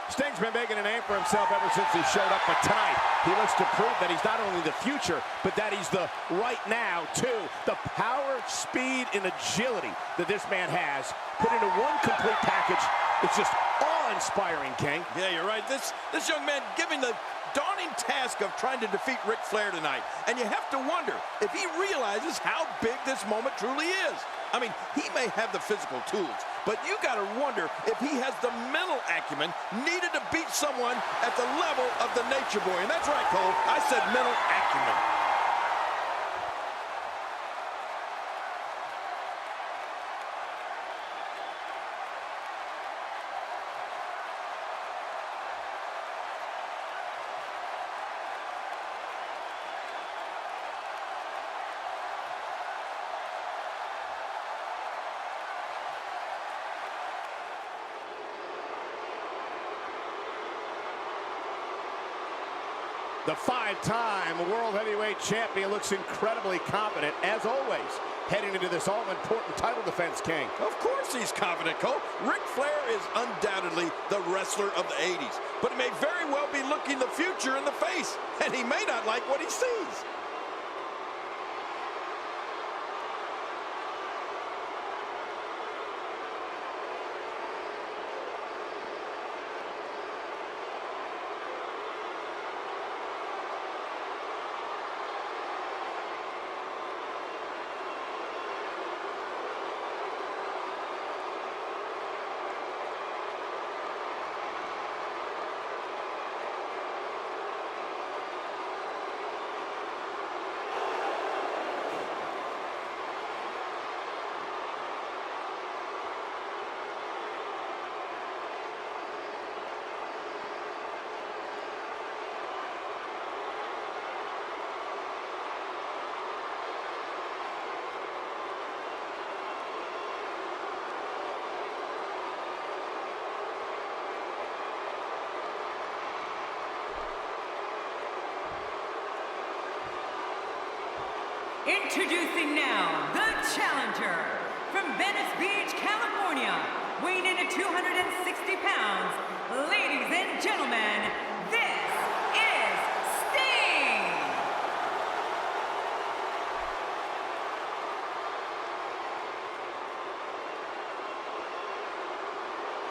Sting's been making a name for himself ever since he showed up, but tonight he looks to prove that he's not only the future, but that he's the right now, too. The power, speed, and agility that this man has put into one complete package, it's just awe-inspiring, King. Yeah, you're right. This young man giving the daunting task of trying to defeat Ric Flair tonight. And you have to wonder if he realizes how big this moment truly is. I mean, he may have the physical tools, but you got to wonder if he has the mental acumen needed to beat someone at the level of the Nature Boy. And that's right, Cole. I said mental acumen. The five-time World Heavyweight Champion looks incredibly confident, as always, heading into this all-important title defense, King. Of course he's confident, Cole. Ric Flair is undoubtedly the wrestler of the 80s, but he may very well be looking the future in the face, and he may not like what he sees. Introducing now, the challenger from Venice Beach, California, weighing in at 260 pounds. Ladies and gentlemen, this is Sting!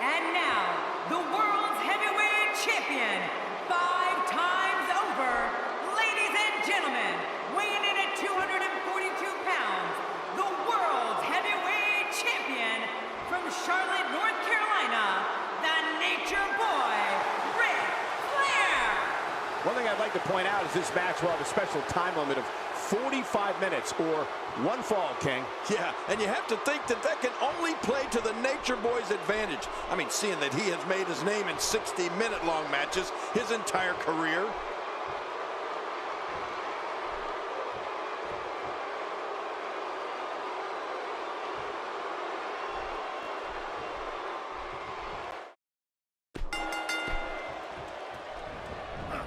And now, the world's heavyweight champion, 5 times over. Ladies and gentlemen, weighing in at 242 pounds, the world's heavyweight champion from Charlotte, North Carolina, the Nature Boy, Ric Flair. One thing I'd like to point out is this match will have a special time limit of 45 minutes or one fall, King. Yeah, and you have to think that that can only play to the Nature Boy's advantage. I mean, seeing that he has made his name in 60-minute-long matches his entire career.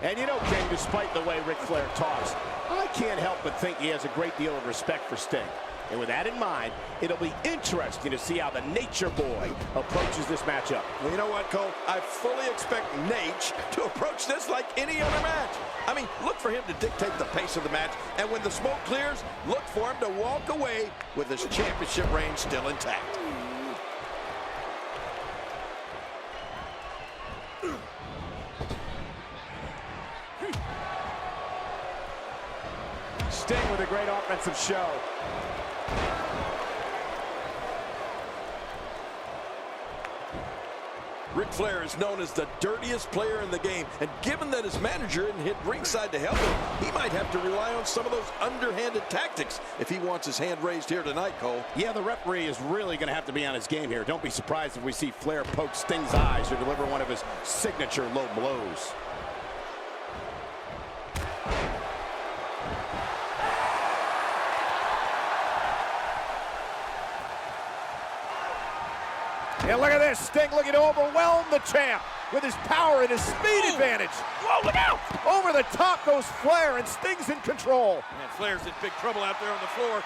And you know, King, despite the way Ric Flair talks, I can't help but think he has a great deal of respect for Sting. And with that in mind, it'll be interesting to see how the Nature Boy approaches this matchup. Well, you know what, Cole? I fully expect Nate to approach this like any other match. I mean, look for him to dictate the pace of the match, and when the smoke clears, look for him to walk away with his championship reign still intact. Sting with a great offensive show. Ric Flair is known as the dirtiest player in the game, and given that his manager isn't hit ringside to help him, he might have to rely on some of those underhanded tactics if he wants his hand raised here tonight, Cole. Yeah, the referee is really going to have to be on his game here. Don't be surprised if we see Flair poke Sting's eyes or deliver one of his signature low blows. And look at this, Sting looking to overwhelm the champ with his power and his speed advantage. Whoa, look out! Over the top goes Flair, and Sting's in control. Man, Flair's in big trouble out there on the floor.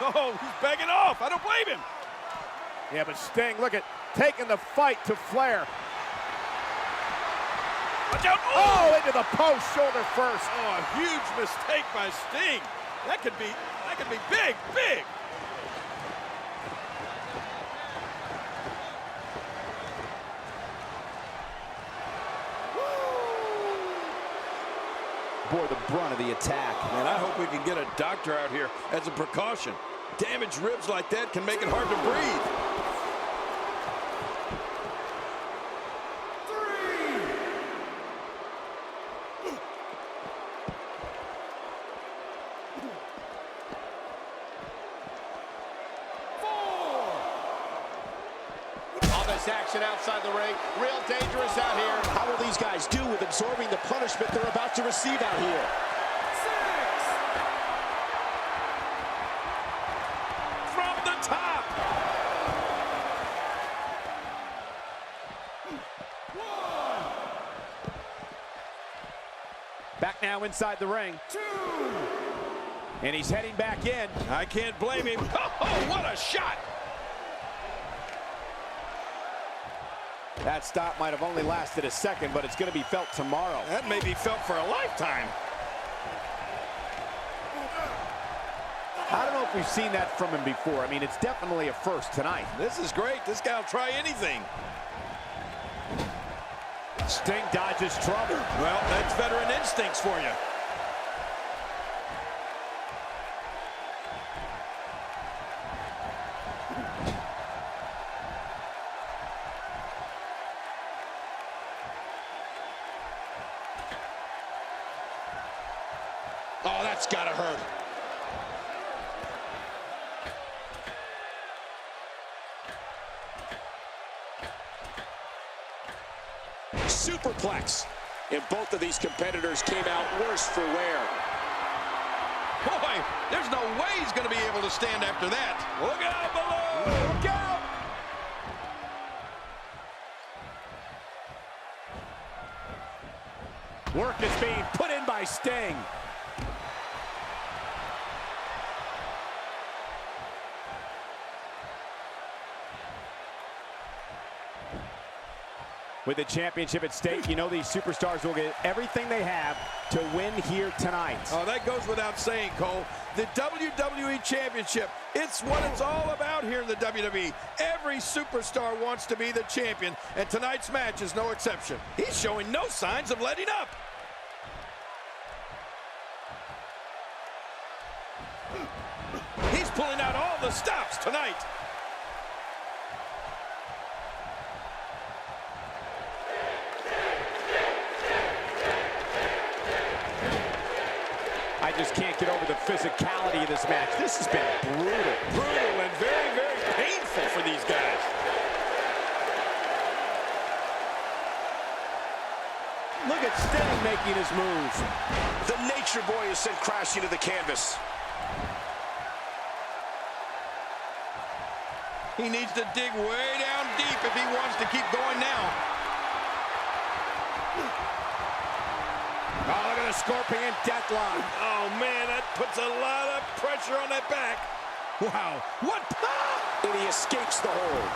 Oh, he's begging off. I don't blame him. Yeah, but Sting, look at, taking the fight to Flair. Watch out. Oh, into the post, shoulder first. Oh, a huge mistake by Sting. That could be big, big. Bore the brunt of the attack. Man, I hope we can get a doctor out here as a precaution. Damaged ribs like that can make it hard to breathe. Action outside the ring, real dangerous out here. How will these guys do with absorbing the punishment they're about to receive out here? 6. From the top. 1. Back now inside the ring. 2. And he's heading back in. I can't blame him. Oh, what a shot. That stop might have only lasted a second, but it's going to be felt tomorrow. That may be felt for a lifetime. I don't know if we've seen that from him before. I mean, it's definitely a first tonight. This is great. This guy will try anything. Sting dodges trouble. Well, that's veteran instincts for you. Oh, that's gotta hurt. Superplex. And both of these competitors came out worse for wear. Boy, there's no way he's gonna be able to stand after that. Look out below! Look out! Work is being put in by Sting. With the championship at stake, you know these superstars will get everything they have to win here tonight. Oh, that goes without saying, Cole. The WWE Championship, it's what it's all about here in the WWE. Every superstar wants to be the champion, and tonight's match is no exception. He's showing no signs of letting up. He's pulling out all the stops tonight. I just can't get over the physicality of this match. This has been brutal. Brutal and very, very painful for these guys. Look at Sting making his move. The Nature Boy is sent crashing to the canvas. He needs to dig way down deep if he wants to keep going now. Oh, look at the scorpion deathlock. Oh, man, that puts a lot of pressure on that back. Wow, what? And he escapes the hold.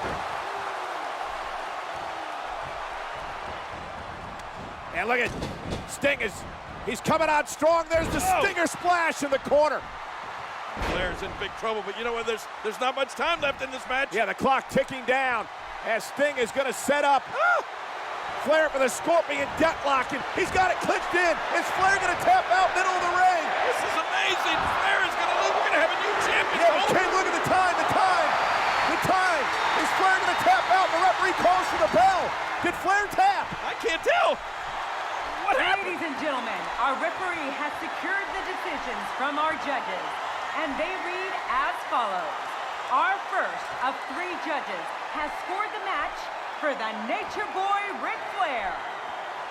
And look at Sting he's coming out strong. There's the Stinger splash in the corner. Flair's in big trouble, but you know what? There's not much time left in this match. Yeah, the clock ticking down as Sting is going to set up. Flair for the scorpion deathlock, and he's got it clinched in. Is Flair going to tap out middle of the ring? This is amazing. Flair is going to lose. We're going to have a new champion. Yeah, but King, look at the time. Is Flair going to tap out? The referee calls for the bell. Did Flair tap? I can't tell. What happened? Ladies and gentlemen, our referee has secured the decisions from our judges, and they read as follows. Our first of 3 judges has scored the match for the Nature Boy, Ric Flair.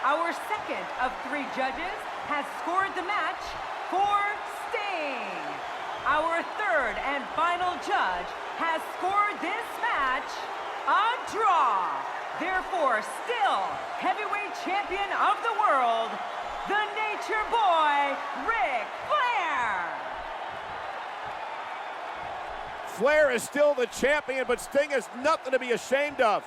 Our second of 3 judges has scored the match for Sting. Our third and final judge has scored this match a draw. Therefore, still heavyweight champion of the world, the Nature Boy, Ric Flair. Flair is still the champion, but Sting is nothing to be ashamed of.